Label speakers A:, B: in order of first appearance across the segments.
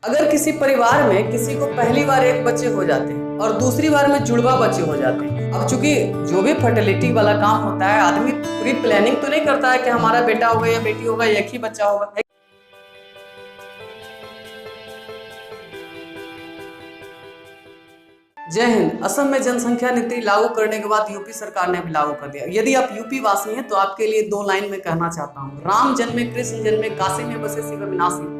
A: अगर किसी परिवार में किसी को पहली बार एक बच्चे हो जाते हैं और दूसरी बार में जुड़वा बच्चे हो जाते हैं। अब चूंकि जो भी फर्टिलिटी वाला काम होता है, आदमी पूरी प्लानिंग तो नहीं करता है कि हमारा बेटा होगा या बेटी होगा, एक ही बच्चा होगा। जय हिंद। असम में जनसंख्या नीति लागू करने के बाद यूपी सरकार ने भी लागू कर दिया। यदि आप यूपी वासी हैं तो आपके लिए दो लाइन में कहना चाहता हूँ। राम जन्मे कृष्ण जन्मे काशी में बसे शिव अविनाशी।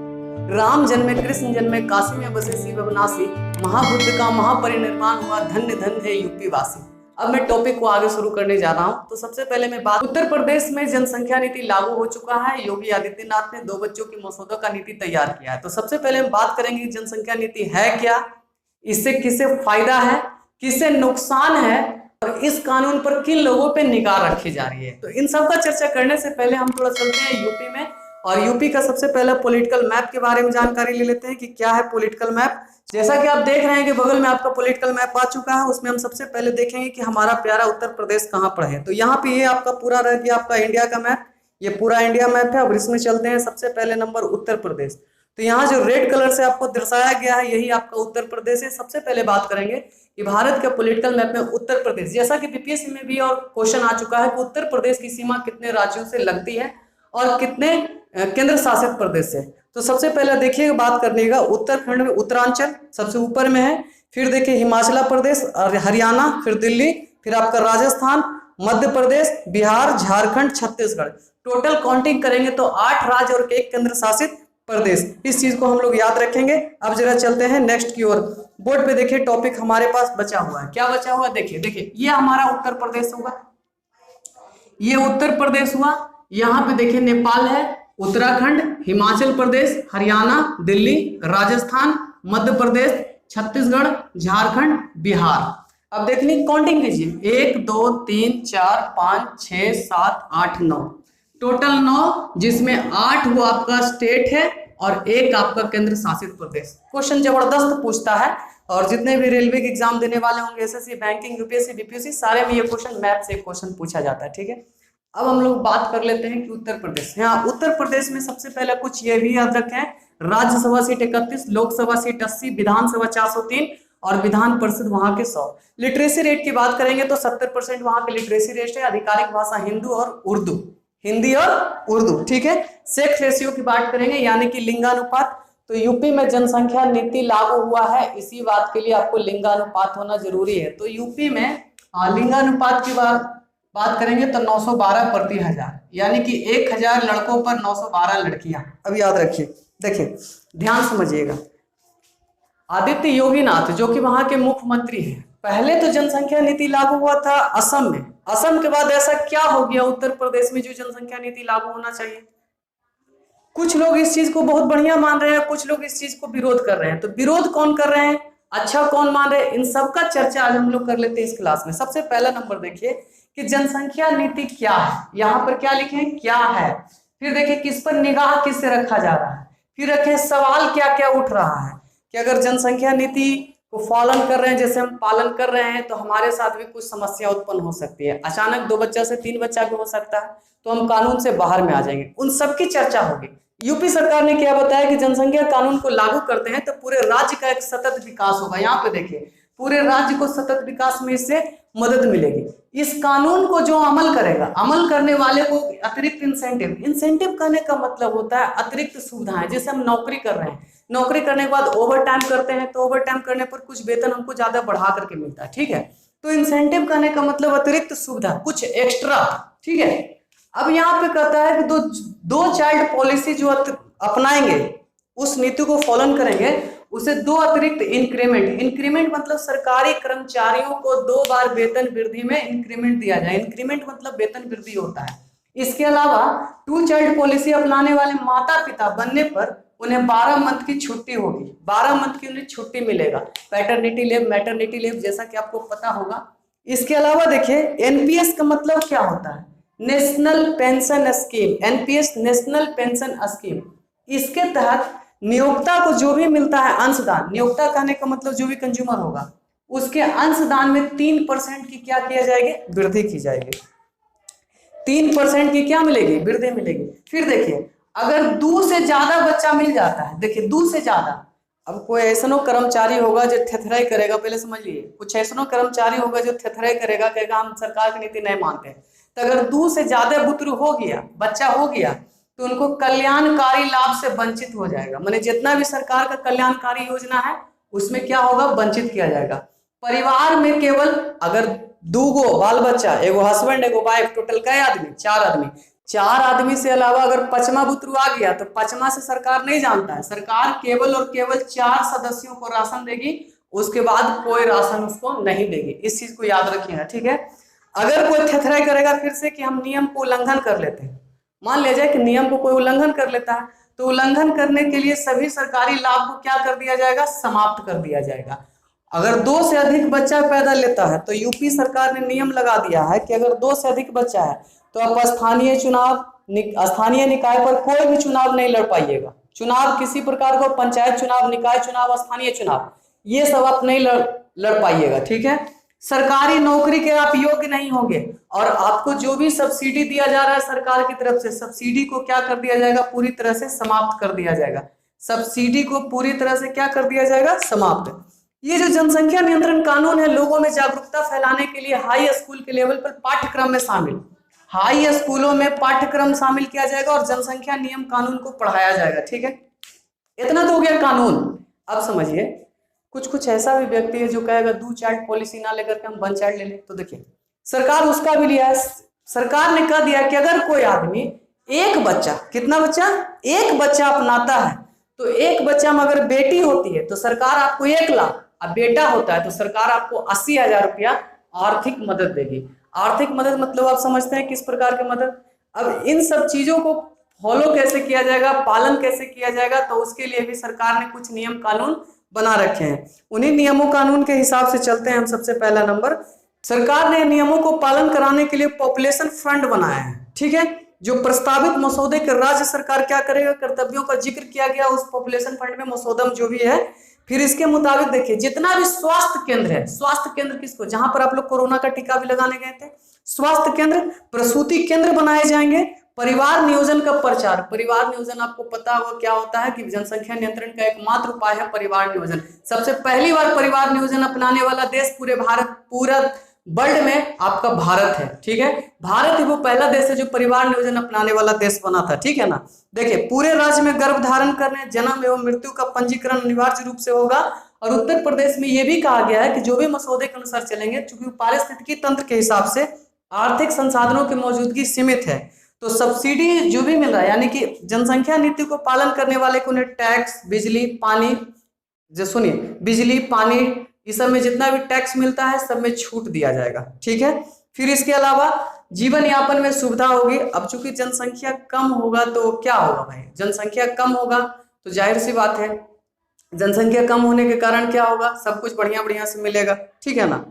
A: राम जन्मे कृष्ण जन्मे काशी में बसे शिव अविनाशी। महाबुद्ध का महापरिनिर्वाण हुआ, धन्य धन्य है यूपी वासी। अब मैं टॉपिक को आगे शुरू करने जा रहा हूँ। तो सबसे पहले मैं बात, उत्तर प्रदेश में जनसंख्या नीति लागू हो चुका है। योगी आदित्यनाथ ने 2 बच्चों की मसौदा का नीति तैयार किया है। तो सबसे पहले हम बात करेंगे जनसंख्या नीति है क्या, इससे किसे फायदा है, किसे नुकसान है, और इस कानून पर किन लोगों पे निगाह रखी जा रही है। तो इन सब का चर्चा करने से पहले हम थोड़ा चलते हैं यूपी में, और यूपी का सबसे पहले पॉलिटिकल मैप के बारे में जानकारी ले लेते हैं कि क्या है पॉलिटिकल मैप। जैसा कि आप देख रहे हैं कि बगल में आपका पॉलिटिकल मैप आ चुका है। उसमें हम सबसे पहले देखेंगे कि हमारा प्यारा उत्तर प्रदेश कहाँ पर है। तो यहाँ पे ये आपका पूरा रह गया आपका इंडिया का मैप, ये पूरा इंडिया मैप है। अब इसमें चलते हैं सबसे पहले नंबर उत्तर प्रदेश। तो यहाँ जो रेड कलर से आपको दर्शाया गया है यही आपका उत्तर प्रदेश है। सबसे पहले बात करेंगे कि भारत के पॉलिटिकल मैप में उत्तर प्रदेश, जैसा कि बीपीएससी में भी और क्वेश्चन आ चुका है कि उत्तर प्रदेश की सीमा कितने राज्यों से लगती है और कितने केंद्र शासित प्रदेश से। तो सबसे पहले देखिए बात करने का, उत्तराखंड में उत्तरांचल सबसे ऊपर में है, फिर देखिए हिमाचल प्रदेश और हरियाणा, फिर दिल्ली, फिर आपका राजस्थान, मध्य प्रदेश, बिहार, झारखंड, छत्तीसगढ़। टोटल काउंटिंग करेंगे तो 8 राज्य और 1 केंद्र शासित प्रदेश। इस चीज को हम लोग याद रखेंगे। अब जरा चलते हैं नेक्स्ट की ओर। बोर्ड पे देखिए टॉपिक हमारे पास बचा हुआ है, क्या बचा हुआ है देखिए ये हमारा उत्तर प्रदेश होगा, ये उत्तर प्रदेश हुआ। यहाँ पे देखिए नेपाल है, उत्तराखंड, हिमाचल प्रदेश, हरियाणा, दिल्ली, राजस्थान, मध्य प्रदेश, छत्तीसगढ़, झारखंड, बिहार। अब देखने काउंटिंग कीजिए, 1 2 3 4 5 6 7 8 9, टोटल 9, जिसमें 8 वो आपका स्टेट है और 1 आपका केंद्र शासित प्रदेश। क्वेश्चन जबरदस्त पूछता है, और जितने भी रेलवे के एग्जाम देने वाले होंगे, एसएससी, बैंकिंग, यूपीएससी, बीपीएससी, सारे में ये क्वेश्चन मैप से क्वेश्चन पूछा जाता है। ठीक है, अब हम लोग बात कर लेते हैं कि उत्तर प्रदेश। यहाँ उत्तर प्रदेश में सबसे पहले कुछ ये भी याद रखें, राज्यसभा सीट 31, लोकसभा सीट 80, विधानसभा 403 और विधान परिषद वहां के 100। लिटरेसी रेट की बात करेंगे तो 70% वहां के लिटरेसी रेट है। आधिकारिक भाषा हिंदी और उर्दू। ठीक है, सेक्स रेशियो की बात करेंगे यानी कि लिंगानुपात। तो यूपी में जनसंख्या नीति लागू हुआ है, इसी बात के लिए आपको लिंगानुपात होना जरूरी है। तो यूपी में लिंगानुपात की बात करेंगे तो 912 प्रति 1000, यानी कि 1000 लड़कों पर 912 लड़कियां। अब याद रखिए, देखिए ध्यान समझिएगा। आदित्य योगीनाथ जो कि वहां के मुख्यमंत्री हैं, पहले तो जनसंख्या नीति लागू हुआ था असम में। असम के बाद ऐसा क्या हो गया उत्तर प्रदेश में जो जनसंख्या नीति लागू होना चाहिए? कुछ लोग इस चीज को बहुत बढ़िया मान रहे हैं, कुछ लोग इस चीज को विरोध कर रहे हैं। तो विरोध कौन कर रहे हैं, अच्छा कौन मान रहे हैं, इन सब का चर्चा आज हम लोग कर लेते हैं इस क्लास में। सबसे पहला नंबर देखिए कि जनसंख्या नीति क्या है। यहाँ पर क्या लिखे हैं, क्या है। फिर देखिए किस पर निगाह किससे रखा जा रहा है। फिर रखें सवाल क्या क्या उठ रहा है कि अगर जनसंख्या नीति को पालन कर रहे हैं, जैसे हम पालन कर रहे हैं, तो हमारे साथ भी कुछ समस्या उत्पन्न हो सकती है। अचानक 2 बच्चा से 3 बच्चा भी हो सकता है, तो हम कानून से बाहर में आ जाएंगे। उन सब की चर्चा होगी। यूपी सरकार ने क्या बताया कि जनसंख्या कानून को लागू करते हैं तो पूरे राज्य का एक सतत विकास होगा। यहाँ पे देखिए पूरे राज्य को सतत विकास में इससे मदद मिलेगी। इस कानून को जो अमल करेगा, अमल करने वाले को अतिरिक्त इंसेंटिव कहने का मतलब होता है अतिरिक्त सुविधाएं। जैसे हम नौकरी कर रहे हैं, नौकरी करने के बाद ओवर टाइम करते हैं, तो ओवर टाइम करने पर कुछ वेतन हमको ज्यादा बढ़ा करके मिलता है। ठीक है, तो इंसेंटिव कहने का मतलब अतिरिक्त सुविधा, कुछ एक्स्ट्रा। ठीक है, अब यहाँ पे कहता है कि दो चाइल्ड पॉलिसी जो अपनाएंगे, उस नीति को फॉलो करेंगे, उसे 2 अतिरिक्त इंक्रीमेंट मतलब सरकारी कर्मचारियों को 2 बार वेतन वृद्धि में इंक्रीमेंट दिया जाए। इंक्रीमेंट मतलब वेतन वृद्धि होता है। इसके अलावा 2 चाइल्ड पॉलिसी अपनाने वाले माता पिता बनने पर उन्हें 12 मंथ की छुट्टी होगी, 12 मंथ की उन्हें छुट्टी मिलेगा, पैटर्निटी लीव, मैटरनिटी लीव, जैसा कि आपको पता होगा। इसके अलावा देखिए एनपीएस का मतलब क्या होता है, national pension scheme. NPS national pension scheme, इसके तहत नियोक्ता को जो भी मिलता है अंशदान, नियोक्ता कहने का मतलब जो भी कंज्यूमर होगा, उसके अंशदान में 3% की क्या किया जाएगी, वृद्धि की जाएगी। 3% की क्या मिलेगी, वृद्धि मिलेगी। फिर देखिए अगर 2 से ज्यादा बच्चा मिल जाता है, देखिए 2 से ज्यादा, अब कोई ऐसनो कर्मचारी होगा जो थेथराई करेगा, पहले समझ लिए, कुछ ऐसनो कर्मचारी होगा जो थेथराई करेगा, कहेगा हम सरकार की नीति नहीं मानते। तो अगर 2 से ज्यादा बुतरू हो गया, बच्चा हो गया, तो उनको कल्याणकारी लाभ से वंचित हो जाएगा। माने जितना भी सरकार का कल्याणकारी योजना है उसमें क्या होगा, वंचित किया जाएगा। परिवार में केवल अगर 2 गो बाल बच्चा, एगो हस्बैंड एगो वाइफ, टोटल कै आदमी, 4 आदमी, 4 आदमी से अलावा अगर 5वां बुतरू आ गया तो 5वां से सरकार नहीं जानता है, सरकार केवल और केवल 4 सदस्यों को राशन देगी, उसके बाद कोई राशन उसको नहीं देगी। इस चीज को याद रखिएगा, ठीक है। अगर कोई थेथराई करेगा फिर से कि हम नियम को उल्लंघन कर लेते हैं, मान लिया जाए कि नियम को कोई उल्लंघन कर लेता है, तो उल्लंघन करने के लिए सभी सरकारी लाभ को क्या कर दिया जाएगा, समाप्त कर दिया जाएगा। अगर 2 से अधिक बच्चा पैदा लेता है तो यूपी सरकार ने नियम लगा दिया है कि अगर 2 से अधिक बच्चा है तो आप स्थानीय निकाय पर कोई भी चुनाव नहीं लड़ पाइएगा। चुनाव किसी प्रकार का, पंचायत चुनाव, निकाय चुनाव, स्थानीय चुनाव, ये सब आप नहीं लड़ पाइएगा, ठीक है। सरकारी नौकरी के आप योग्य नहीं होंगे, और आपको जो भी सब्सिडी दिया जा रहा है सरकार की तरफ से, सब्सिडी को क्या कर दिया जाएगा, पूरी तरह से समाप्त कर दिया जाएगा। सब्सिडी को पूरी तरह से क्या कर दिया जाएगा, समाप्त। ये जो जनसंख्या नियंत्रण कानून है, लोगों में जागरूकता फैलाने के लिए हाई स्कूल के लेवल पर पाठ्यक्रम में शामिल, हाई स्कूलों में पाठ्यक्रम शामिल किया जाएगा और जनसंख्या नियम कानून को पढ़ाया जाएगा, ठीक है। इतना तो हो गया कानून। अब समझिए, कुछ ऐसा भी व्यक्ति है जो कहेगा 2 चाइल्ड पॉलिसी ना लेकर के हम 1 चाइल्ड ले लें। तो देखिए, सरकार उसका भी लिया है। सरकार ने कह दिया कि अगर कोई आदमी एक बच्चा, कितना बच्चा, एक बच्चा अपनाता है, तो एक बच्चा में अगर बेटी होती है तो सरकार आपको 1 लाख, अब बेटा होता है तो सरकार आपको 80,000 रुपया आर्थिक मदद देगी। आर्थिक मदद मतलब आप समझते हैं किस प्रकार की मदद। अब इन सब चीजों को फॉलो कैसे किया जाएगा, पालन कैसे किया जाएगा, तो उसके लिए भी सरकार ने कुछ नियम कानून बना रखे हैं। उन्हीं नियमों कानून के हिसाब से चलते हैं हम। सबसे पहला नंबर, सरकार ने नियमों को पालन कराने के लिए पॉपुलेशन फंड बनाया है, ठीक है। जो प्रस्तावित मसौदे के राज्य सरकार क्या करेगा, कर्तव्यों का जिक्र किया गया उस पॉपुलेशन फंड में, मसौदा जो भी है। फिर इसके मुताबिक देखिए, जितना भी स्वास्थ्य केंद्र है, स्वास्थ्य केंद्र किसको, जहां पर आप लोग कोरोना का टीका भी लगाने गए थे, स्वास्थ्य केंद्र, प्रसूति केंद्र बनाए जाएंगे। परिवार नियोजन का प्रचार, परिवार नियोजन आपको पता होगा क्या होता है, कि जनसंख्या नियंत्रण का एकमात्र उपाय है परिवार नियोजन। सबसे पहली बार परिवार नियोजन अपनाने वाला देश पूरे वर्ल्ड में आपका भारत है, ठीक है। भारत ही वो पहला देश है जो परिवार नियोजन अपनाने वाला देश बना था, ठीक है ना। देखिए, पूरे राज्य में गर्भ धारण करने, जन्म एवं मृत्यु का पंजीकरण अनिवार्य रूप से होगा। और उत्तर प्रदेश में यह भी कहा गया है कि जो भी मसौदे के अनुसार चलेंगे, चूंकि पारिस्थितिकी तंत्र के हिसाब से आर्थिक संसाधनों की मौजूदगी सीमित है, तो सब्सिडी जो भी मिल रहा है, यानी कि जनसंख्या नीति को पालन करने वाले को उन्हें टैक्स, बिजली, पानी, जो सुनिए, बिजली, पानी, इस सब में जितना भी टैक्स मिलता है सब में छूट दिया जाएगा, ठीक है। फिर इसके अलावा जीवन यापन में सुविधा होगी। अब चूंकि जनसंख्या कम होगा तो क्या होगा भाई, जनसंख्या कम होगा तो जाहिर सी बात है, जनसंख्या कम होने के कारण क्या होगा, सब कुछ बढ़िया बढ़िया से मिलेगा, ठीक है ना।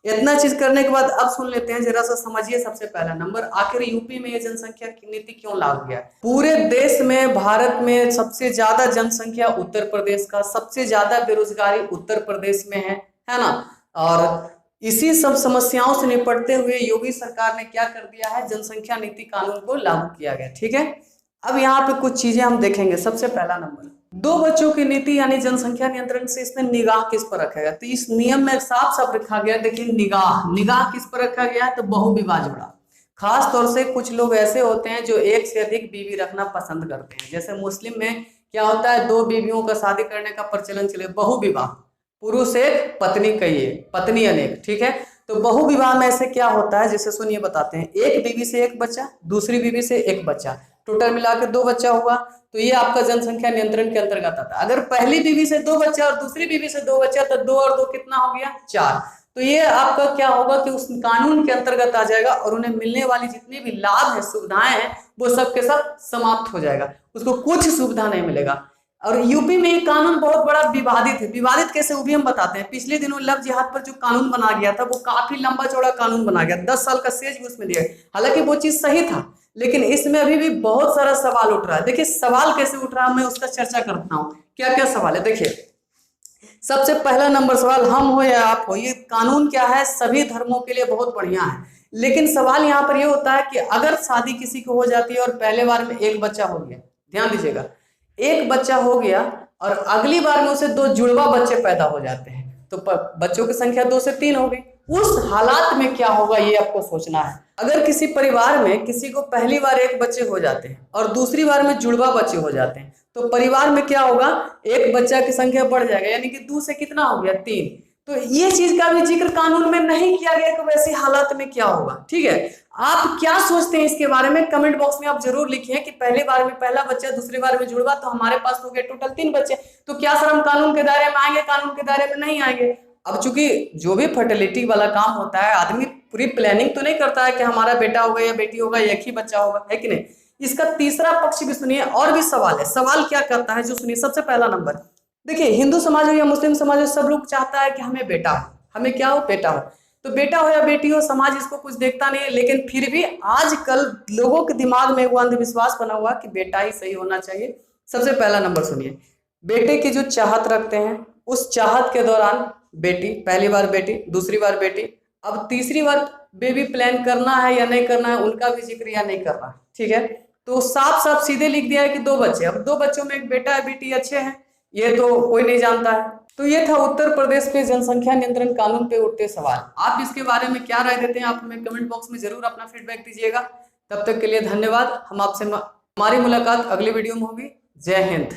A: इतना चीज करने के बाद अब सुन लेते हैं, जरा सा समझिए। सबसे पहला नंबर, आखिर यूपी में ये जनसंख्या की नीति क्यों लागू किया। पूरे देश में, भारत में सबसे ज्यादा जनसंख्या उत्तर प्रदेश का, सबसे ज्यादा बेरोजगारी उत्तर प्रदेश में है ना। और इसी सब समस्याओं से निपटते हुए योगी सरकार ने क्या कर दिया है, जनसंख्या नीति कानून को लागू किया गया, ठीक है। अब यहाँ पे कुछ चीजें हम देखेंगे। सबसे पहला नंबर, 2 बच्चों की नीति यानी जनसंख्या नियंत्रण से इसने निगाह किस पर रखा गया, तो इस नियम में साफ साफ रखा गया। देखिए, निगाह किस पर रखा गया है, तो बहुविवाह जोड़ा। खास तौर से कुछ लोग ऐसे होते हैं जो 1 से अधिक बीवी रखना पसंद करते हैं। जैसे मुस्लिम में क्या होता है, 2 बीवियों का शादी करने का प्रचलन चले, बहुविवाह, पुरुष एक पत्नी कई, पत्नी अनेक, ठीक है। तो बहुविवाह में ऐसे क्या होता है, जैसे सुनिए बताते हैं, 1 बीवी से 1 बच्चा, दूसरी बीवी से 1 बच्चा, टोटल मिलाकर 2 बच्चा हुआ, तो ये आपका जनसंख्या नियंत्रण के अंतर्गत आता है। अगर पहली बीवी से 2 बच्चा और दूसरी बीवी से 2 बच्चा, तो 2 और 2 कितना हो गया, 4। तो ये आपका क्या होगा कि उस कानून के अंतर्गत आ जाएगा और उन्हें मिलने वाली जितनी भी लाभ है, सुविधाएं हैं, वो सब के सब समाप्त हो जाएगा, उसको कुछ सुविधा नहीं मिलेगा। और यूपी में ये कानून बहुत बड़ा विवादित है। विवादित कैसे, वो भी हम बताते हैं। पिछले दिनों लव जिहाद पर जो कानून बना गया था, वो काफी लंबा चौड़ा कानून बना गया, 10 साल का सेज भी उसमें दिया। हालांकि वो चीज सही था, लेकिन इसमें अभी भी बहुत सारा सवाल उठ रहा है। देखिए, सवाल कैसे उठ रहा है, मैं उसका चर्चा करता हूँ। क्या क्या सवाल है, देखिए। सबसे पहला नंबर सवाल, हम हो या आप हो, ये कानून क्या है, सभी धर्मों के लिए बहुत बढ़िया है। लेकिन सवाल यहाँ पर ये होता है कि अगर शादी किसी को हो जाती है और पहले बार में 1 बच्चा हो गया, ध्यान दीजिएगा, 1 बच्चा हो गया और अगली बार में उसे 2 जुड़वा बच्चे पैदा हो जाते हैं, तो बच्चों की संख्या 2 से 3 हो गई। उस हालात में क्या होगा ये आपको सोचना है। अगर किसी परिवार में किसी को पहली बार 1 बच्चे हो जाते हैं और दूसरी बार में जुड़वा बच्चे हो जाते हैं, तो परिवार में क्या होगा, 1 बच्चा की संख्या बढ़ जाएगा, यानी कि 2 से कितना हो गया, 3। तो ये चीज का भी जिक्र कानून में नहीं किया गया कि वैसी हालात में क्या होगा। ठीक है, आप क्या सोचते हैं इसके बारे में कमेंट बॉक्स में आप जरूर लिखिए कि पहली बार में पहला बच्चा, दूसरी बार में जुड़वा, तो हमारे पास हो गए टोटल 3 बच्चे, तो क्या सर हम कानून के दायरे में आएंगे, कानून के दायरे में नहीं आएंगे। अब चूंकि जो भी फर्टिलिटी वाला काम होता है, आदमी पूरी प्लानिंग तो नहीं करता है कि हमारा बेटा होगा या बेटी होगा, 1 ही बच्चा होगा, है कि नहीं। इसका तीसरा पक्ष भी सुनिए, और भी सवाल है। सवाल क्या करता है जो सुनिए, सबसे पहला नंबर देखिए, हिंदू समाज हो या मुस्लिम समाज हो, सब लोग चाहता है कि हमें बेटा हो, हमें क्या हो, बेटा हो। तो बेटा हो या बेटी हो, समाज इसको कुछ देखता नहीं है, लेकिन फिर भी आजकल लोगों के दिमाग में वो अंधविश्वास बना हुआ कि बेटा ही सही होना चाहिए। सबसे पहला नंबर सुनिए, बेटे की जो चाहत रखते हैं, उस चाहत के दौरान बेटी, पहली बार बेटी, दूसरी बार बेटी, अब तीसरी बार बेबी प्लान करना है या नहीं करना है, उनका भी जिक्र या नहीं करना। ठीक है, तो साफ साफ सीधे लिख दिया है कि 2 बच्चे। अब 2 बच्चों में 1 बेटा है, बेटी, अच्छे हैं, ये तो कोई नहीं जानता है। तो ये था उत्तर प्रदेश पे जनसंख्या नियंत्रण कानून पे उठते सवाल। आप इसके बारे में क्या राय देते हैं, आप हमें कमेंट बॉक्स में जरूर अपना फीडबैक दीजिएगा। तब तक के लिए धन्यवाद। हमारी मुलाकात अगले वीडियो में होगी। जय हिंद।